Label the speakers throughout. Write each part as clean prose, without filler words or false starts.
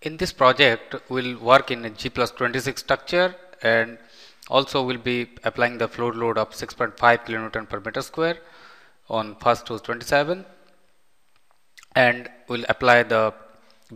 Speaker 1: In this project, we'll work in a G+26 structure, and also we'll be applying the floor load of 6.5 kN per meter square on 1st to 27, and we'll apply the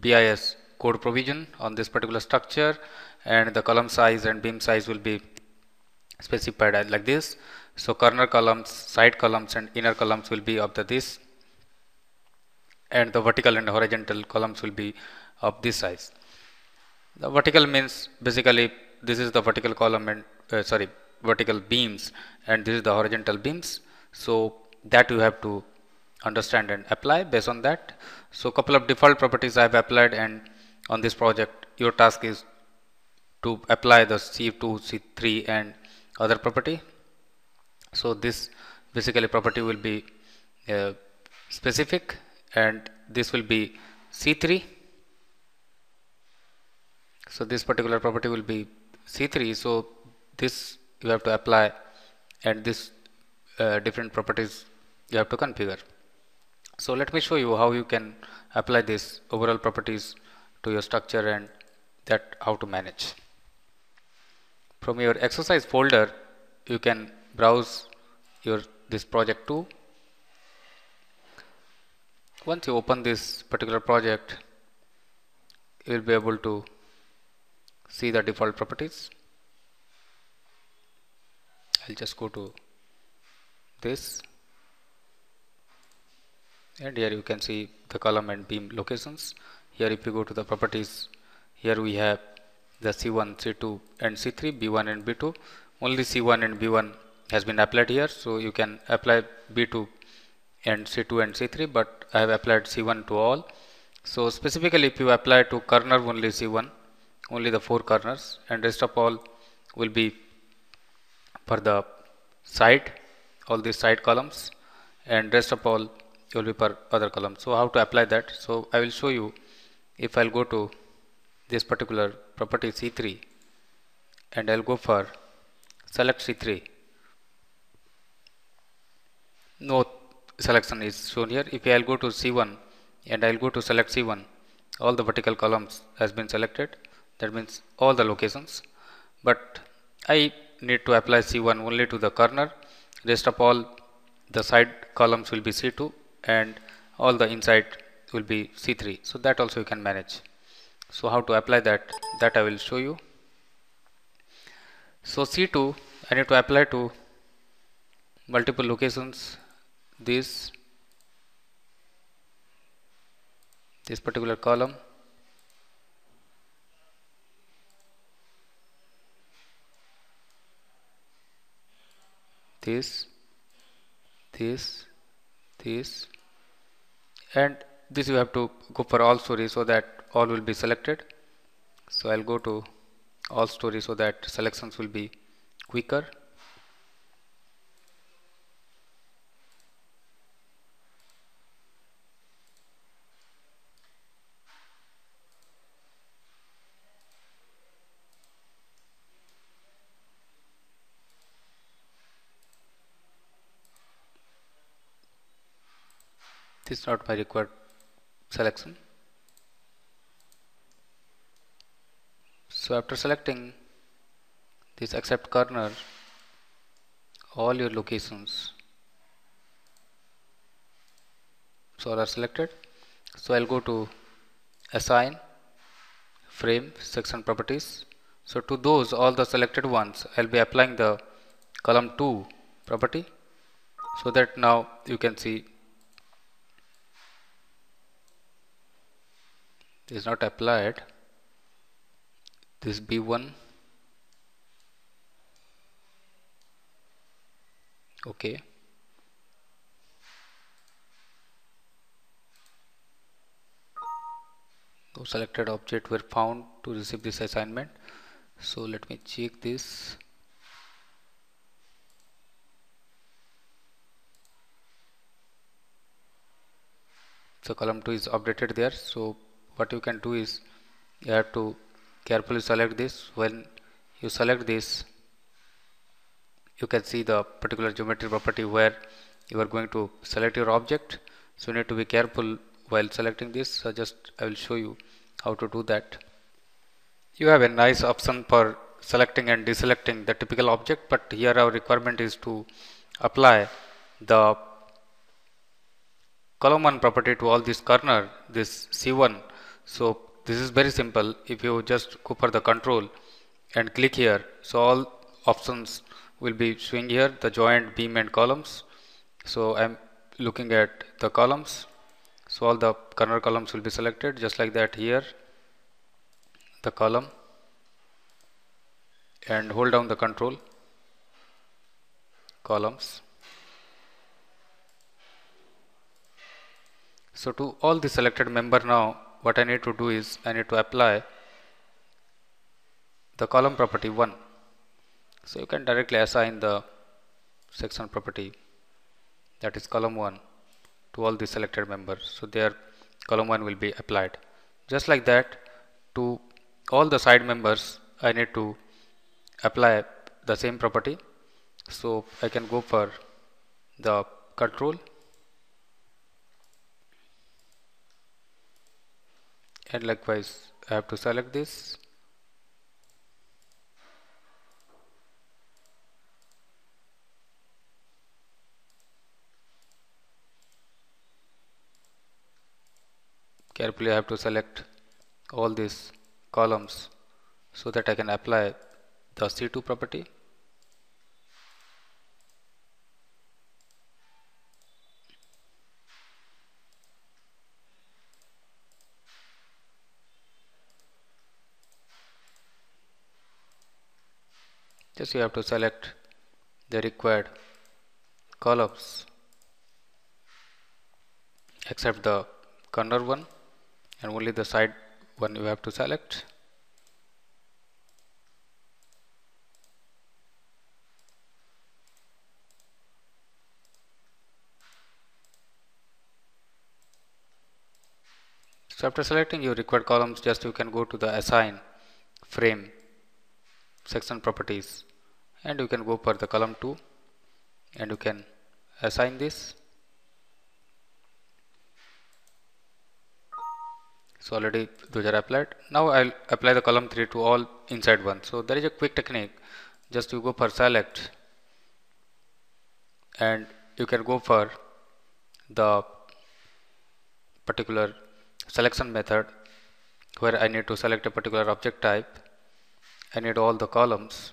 Speaker 1: BIS code provision on this particular structure, and the column size and beam size will be specified as like this. So corner columns, side columns and inner columns will be of this, and the vertical and horizontal columns will be of this size. The vertical means basically this is the vertical column and vertical beams, and this is the horizontal beams. So that you have to understand and apply based on that. So couple of default properties I have applied, and on this project your task is to apply the C2, C3 and other property. So this basically property will be specific, and this will be C3. So this particular property will be C3. So this you have to apply, and this different properties you have to configure. So let me show you how you can apply this overall properties to your structure, and that how to manage. From your exercise folder, you can browse your this project 2. Once you open this particular project, you will be able to see the default properties. I'll just go to this, and here you can see the column and beam locations. Here if you go to the properties, here we have the C1, C2 and C3, B1 and B2. Only C1 and B1 has been applied here, so you can apply B2 and C2 and C3, but I have applied C1 to all. So specifically if you apply to corner only C1, only the 4 corners, and rest of all will be for the side, all these side columns, and rest of all will be per other columns. So how to apply that? So I will show you. If I'll go to this particular property C3, and I'll go for select C3, no selection is shown here. If I'll go to C1 and I'll go to select C1, all the vertical columns has been selected. That means all the locations, but I need to apply C1 only to the corner. Rest of all the side columns will be C2, and all the inside will be C3. So that also you can manage. So how to apply that I will show you. So C2 I need to apply to multiple locations. This particular column, this, and this you have to go for all stories so that all will be selected. So I'll go to all stories so that selections will be quicker. This is not my required selection. So after selecting this except corner, all your locations so are selected. So I'll go to assign frame section properties. So to those all the selected ones, I'll be applying the column 2 property, so that now you can see is not applied. This B1, okay. No selected object were found to receive this assignment. So let me check this. So column 2 is updated there. So what you can do is you have to carefully select this. When you select this, you can see the particular geometry property where you are going to select your object. So you need to be careful while selecting this. So just I will show you. how to do that. You have a nice option for selecting and deselecting the typical object, but here our requirement is to apply the column 1 property to all this corner, this C1. So this is very simple. If you just go for the control and click here, so all options will be showing here, the joint, beam and columns. So I am looking at the columns. So all the corner columns will be selected just like that here, the column, and hold down the control, columns. So to all the selected member now, what I need to do is I need to apply the column property 1. So you can directly assign the section property, that is column 1, to all the selected members. So there column 1 will be applied. Just like that, to all the side members I need to apply the same property. So I can go for the control and likewise I have to select this. Carefully I have to select all these columns so that I can apply the C2 property. Just you have to select the required columns except the corner one, and only the side one you have to select. So after selecting your required columns, just you can go to the assign frame section properties and you can go for the column 2 and you can assign this. So already those are applied. Now I'll apply the column 3 to all inside one. So there is a quick technique. Just you go for select and you can go for the particular selection method where I need to select a particular object type. I need all the columns.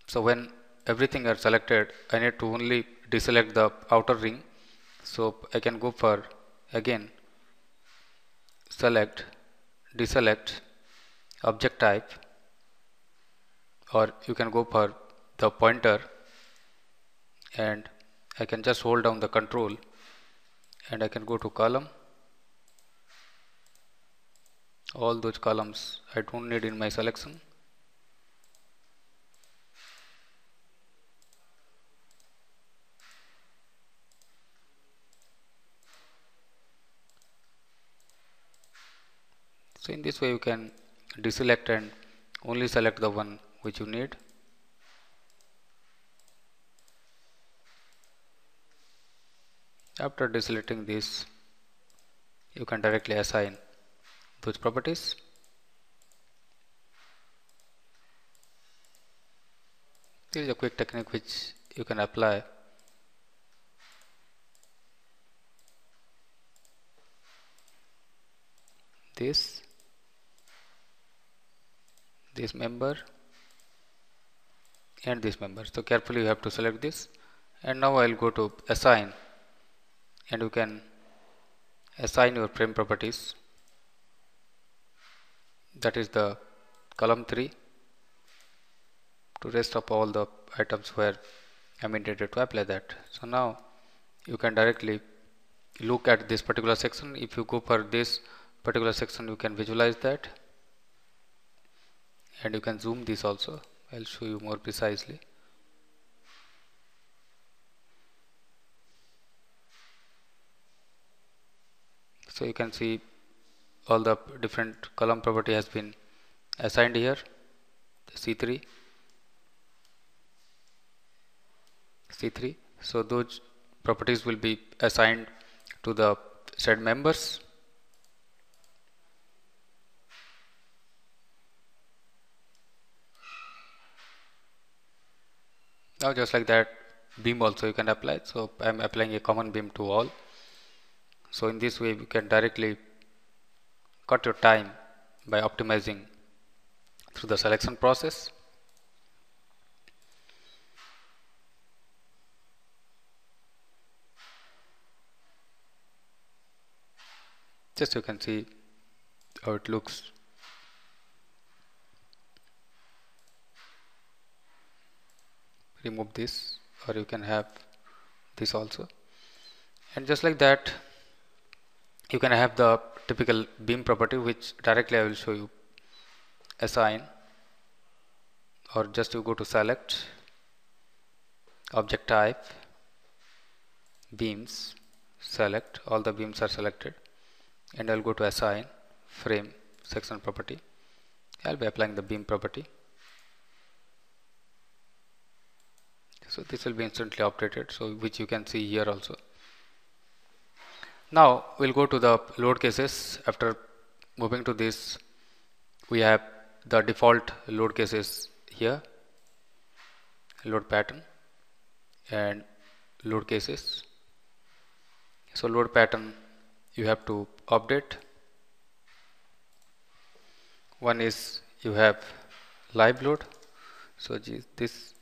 Speaker 1: So when everything are selected, I need to only deselect the outer ring. So I can go for again select, deselect object type, or you can go for the pointer and I can just hold down the control and I can go to column. All those columns I don't need in my selection. So in this way you can deselect and only select the one which you need. After deselecting this, you can directly assign those properties. This is a quick technique which you can apply. This member and this member. So carefully you have to select this, and now I will go to assign and you can assign your frame properties, that is the column 3 to rest of all the items where I am intended to apply that. So now you can directly look at this particular section. If you go for this particular section, you can visualize that and you can zoom this also. I'll show you more precisely. So you can see all the different column property has been assigned here, C3. So those properties will be assigned to the said members. Now just like that, beam also you can apply. So I am applying a common beam to all. So in this way you can directly cut your time by optimizing through the selection process. Just you can see how it looks. Remove this, or you can have this also. And just like that, you can have the typical beam property, which directly I will show you. Assign, or just you go to select, object type, beams, select, all the beams are selected, and I'll go to assign, frame, section property. I'll be applying the beam property. So this will be instantly updated, so which you can see here also. Now we'll go to the load cases. After moving to this, we have the default load cases here, load pattern and load cases. So load pattern you have to update. One is you have live load. So this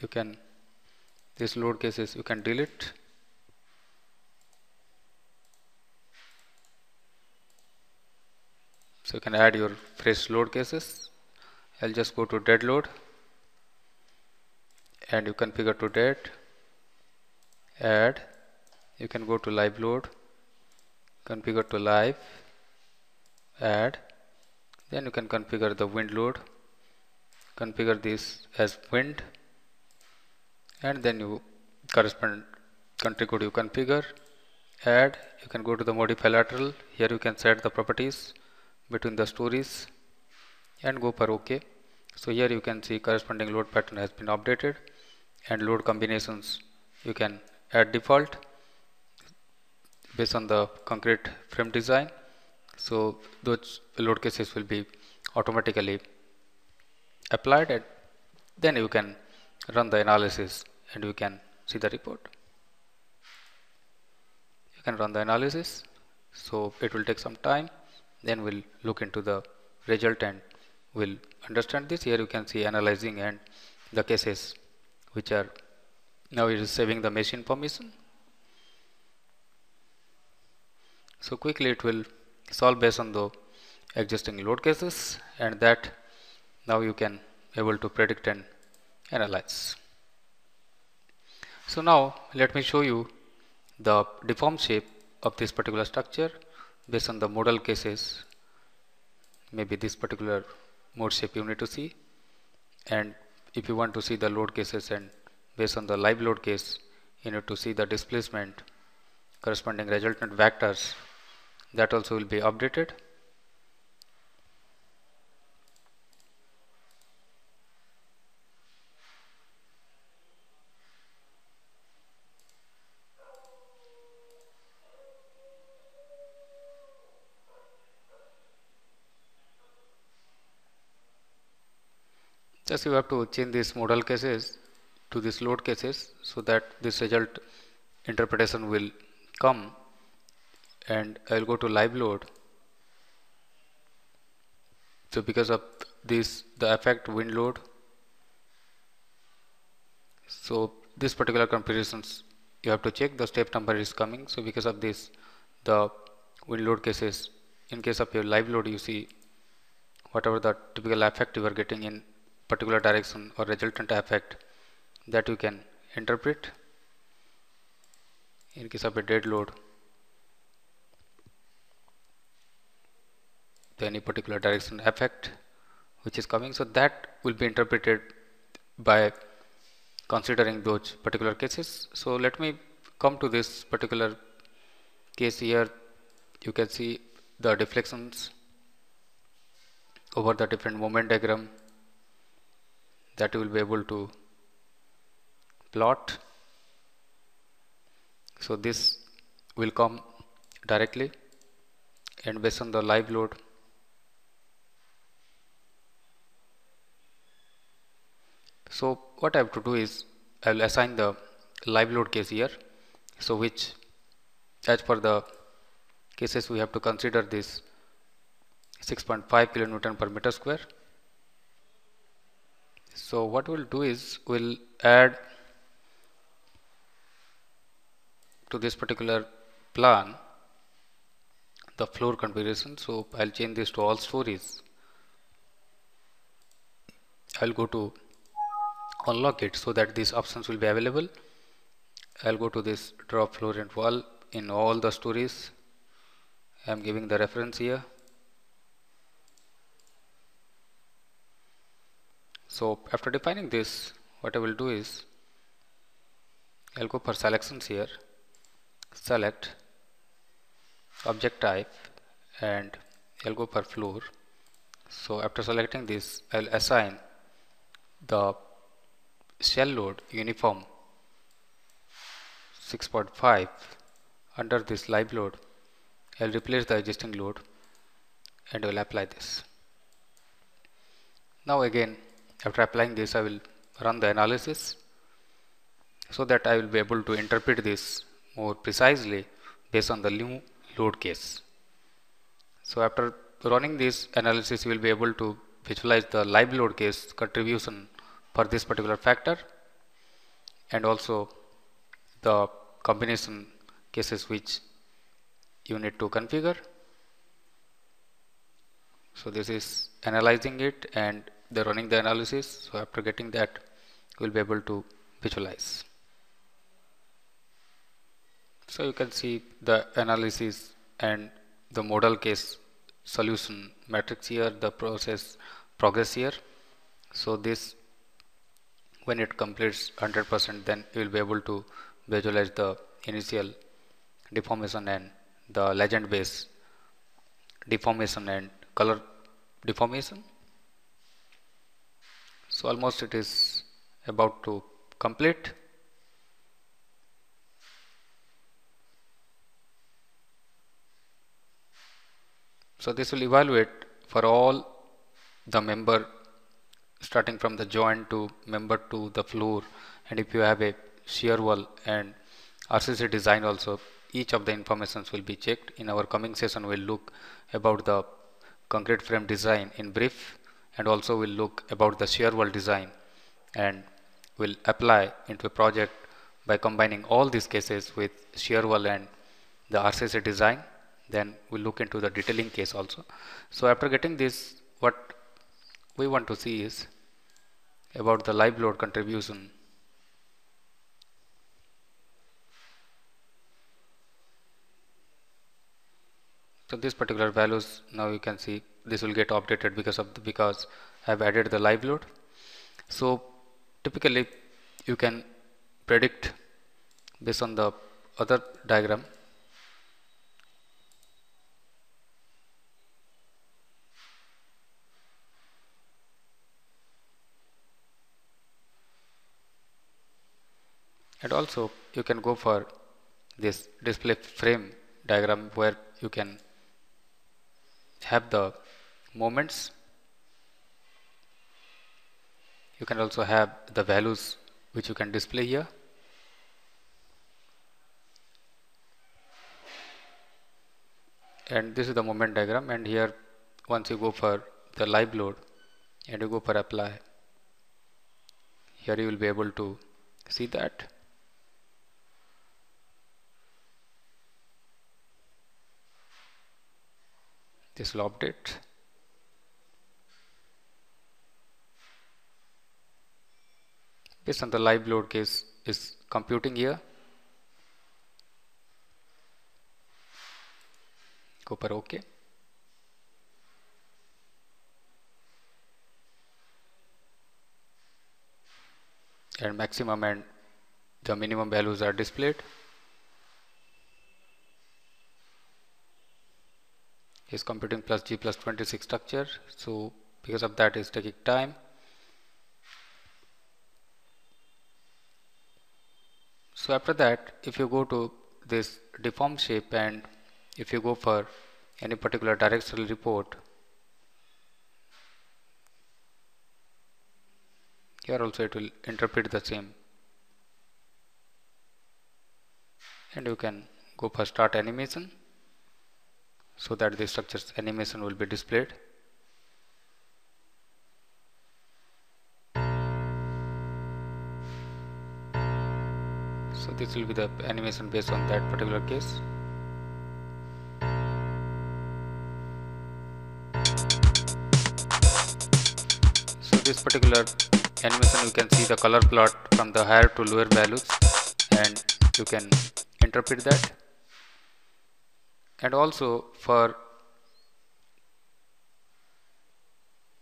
Speaker 1: you can, this load cases you can delete. So you can add your fresh load cases. I'll just go to dead load and you configure to dead, add, you can go to live load, configure to live, add, then you can configure the wind load, configure this as wind, and then you correspond country code you configure, add, you can go to the modify lateral, here you can set the properties between the stories and go for OK. So here you can see corresponding load pattern has been updated, and load combinations you can add default based on the concrete frame design. So those load cases will be automatically applied, and then you can run the analysis and you can see the report. You can run the analysis, so it will take some time, then we'll look into the result and we'll understand this. Here you can see analyzing and the cases which are, now it is saving the mesh information. So quickly it will solve based on the existing load cases, and that now you can able to predict and analyze. So now let me show you the deform shape of this particular structure based on the model cases. Maybe this particular mode shape you need to see, and if you want to see the load cases and based on the live load case you need to see the displacement corresponding resultant vectors, that also will be updated. Just you have to change these model cases to these load cases so that this result interpretation will come, and I will go to live load. So because of this, the effect wind load, so this particular configurations you have to check the step number is coming. So because of this, the wind load cases, in case of your live load, you see whatever the typical effect you are getting in particular direction or resultant effect, that you can interpret. In case of a dead load, the any particular direction effect which is coming, so that will be interpreted by considering those particular cases. So let me come to this particular case here. You can see the deflections over the different moment diagram that you will be able to plot. So this will come directly, and based on the live load, so what I have to do is I will assign the live load case here, so which as per the cases we have to consider this 6.5 kilonewton per meter square. So what we'll do is we'll add to this particular plan the floor configuration. So I'll change this to all stories. I'll go to unlock it so that these options will be available. I'll go to this drop floor and wall in all the stories. I'm giving the reference here. So after defining this, what I will do is I'll go for selections here, select object type, and I'll go for floor. So after selecting this, I'll assign the shell load uniform 6.5 under this live load. I'll replace the existing load and I will apply this. Now again, after applying this, I will run the analysis so that I will be able to interpret this more precisely based on the new load case. So after running this analysis, you will be able to visualize the live load case contribution for this particular factor and also the combination cases which you need to configure. So this is analyzing it and the running the analysis. So after getting that, you will be able to visualize. So you can see the analysis and the model case solution matrix here, the progress here. So this, when it completes 100%, then you will be able to visualize the initial deformation and the legend base deformation and color deformation. So almost it is about to complete. So this will evaluate for all the member starting from the joint to member to the floor, and if you have a shear wall and RCC design also, each of the informations will be checked. In our coming session, we'll look about the concrete frame design in brief, and also we'll look about the shear wall design, and we'll apply into a project by combining all these cases with shear wall and the RCC design. Then we'll look into the detailing case also. So after getting this, what we want to see is about the live load contribution. So this particular values, now you can see this will get updated because I've added the live load. So typically you can predict based on the other diagram. And also you can go for this display frame diagram where you can have the moments. You can also have the values which you can display here. And this is the moment diagram, and here once you go for the live load and you go for apply, here you will be able to see that. This will update. Based on the live load case is computing here. Go for OK. And maximum and the minimum values are displayed. Is computing plus G plus 26 structure, so because of that is taking time. So after that, if you go to this deform shape and if you go for any particular directional report, here also it will interpret the same and you can go for start animation so that the structure's animation will be displayed. So this will be the animation based on that particular case. So this particular animation, you can see the color plot from the higher to lower values, and you can interpret that. And also for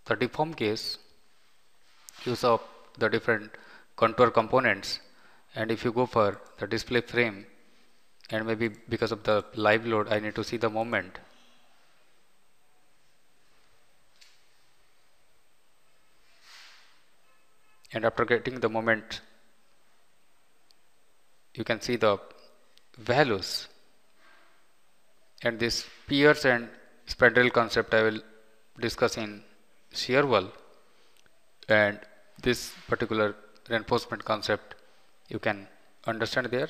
Speaker 1: the deform case, use of the different contour components, and if you go for the display frame, and maybe because of the live load I need to see the moment, and after getting the moment you can see the values. And this piers and spandrel concept I will discuss in shear wall, and this particular reinforcement concept you can understand there.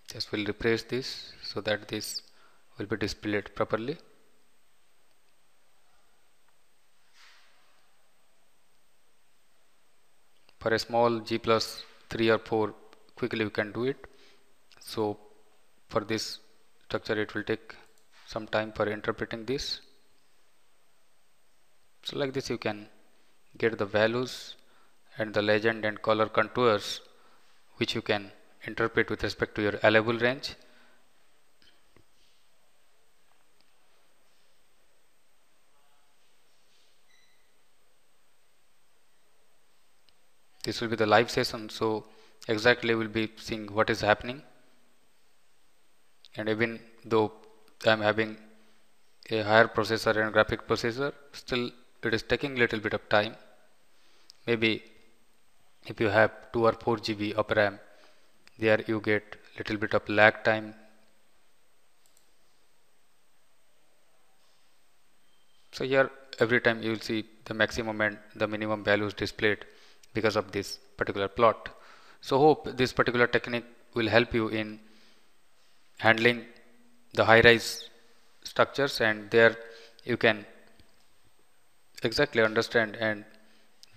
Speaker 1: Just will refresh this so that this will be displayed properly. For a small G plus 3 or 4, quickly we can do it. So for this structure it will take some time for interpreting this. So like this you can get the values and the legend and color contours which you can interpret with respect to your allowable range. This will be the live session, so exactly we'll be seeing what is happening. And even though I am having a higher processor and graphic processor, still it is taking little bit of time. Maybe if you have 2 or 4 GB of RAM, there you get little bit of lag time. So here every time you will see the maximum and the minimum values displayed because of this particular plot. So hope this particular technique will help you in handling the high-rise structures, and there you can exactly understand and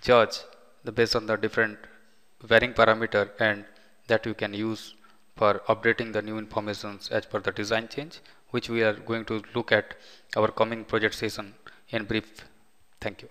Speaker 1: judge the based on the different varying parameter, and that you can use for updating the new informations as per the design change, which we are going to look at our coming project session in brief. Thank you.